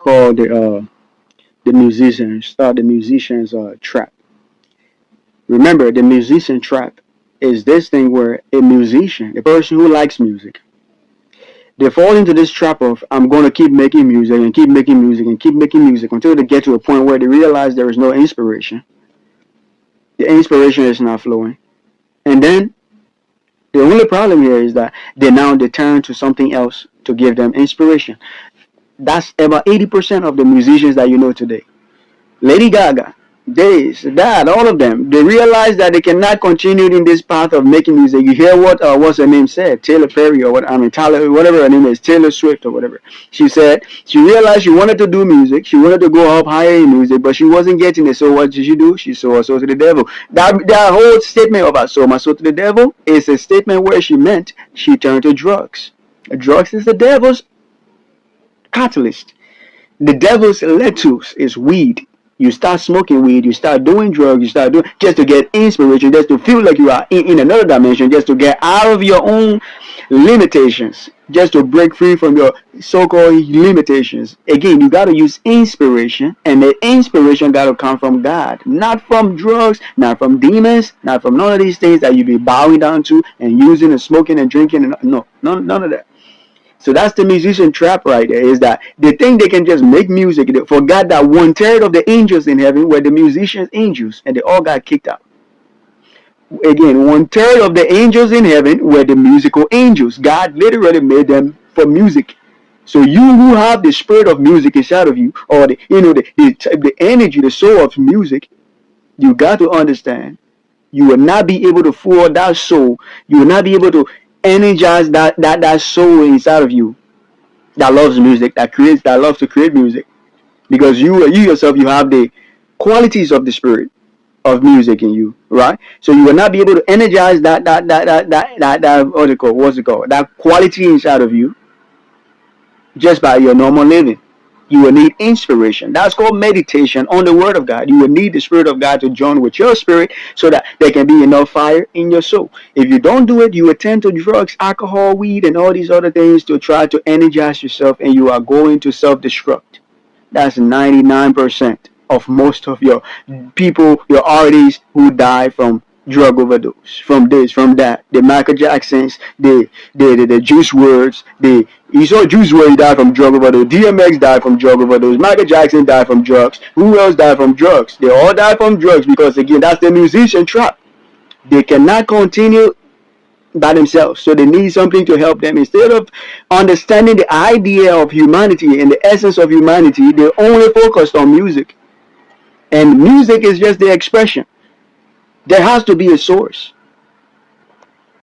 called the musicians trap. Remember, the musician trap is this thing where a musician, a person who likes music, they fall into this trap of I'm going to keep making music and keep making music and keep making music until they get to a point where they realize there is no inspiration. The inspiration is not flowing, and then the only problem here is that they turn to something else to give them inspiration. That's about 80% of the musicians that you know today. Lady Gaga, this, that, all of them, they realize that they cannot continue in this path of making music. You hear what's her name said, Taylor Perry or what I mean Tyler, whatever her name is, Taylor Swift or whatever. She said she realized she wanted to do music, she wanted to go up higher in music, but she wasn't getting it. So what did she do? She sold her soul to the devil. That whole statement about sold my soul to the devil is a statement where she meant she turned to drugs. Drugs is the devil's catalyst. The devil's lettuce is weed. You start smoking weed, you start doing drugs, you start doing just to get inspiration, just to feel like you are in another dimension, just to get out of your own limitations, just to break free from your so-called limitations. Again, you got to use inspiration, and the inspiration got to come from God, not from drugs, not from demons, not from none of these things that you be bowing down to and using and smoking and drinking. And no, none of that. So that's the musician trap right there, is that they think they can just make music. They forgot that 1/3 of the angels in heaven were the musicians angels, and they all got kicked out. Again, 1/3 of the angels in heaven were the musical angels. God literally made them for music. So you who have the spirit of music inside of you, or the energy, the soul of music, you got to understand you will not be able to fool that soul. You will not be able to energize that soul inside of you that loves music, that loves to create music. Because you yourself, you have the qualities of the spirit of music in you, right? So you will not be able to energize that what's it called? That quality inside of you just by your normal living. You will need inspiration. That's called meditation on the Word of God. You will need the Spirit of God to join with your spirit so that there can be enough fire in your soul. If you don't do it, you will tend to drugs, alcohol, weed, and all these other things to try to energize yourself, and you are going to self-destruct. That's 99% of most of your people, your artists who die from drug overdose, from this, from that. The Michael Jacksons, the Juice WRLDs, you saw Juice WRLD die from drug overdose. DMX died from drug overdose. Michael Jackson died from drugs. Who else died from drugs? They all died from drugs because again, that's the musician trap. They cannot continue by themselves, so they need something to help them. Instead of understanding the idea of humanity and the essence of humanity, they only focused on music, and music is just the expression. There has to be a source.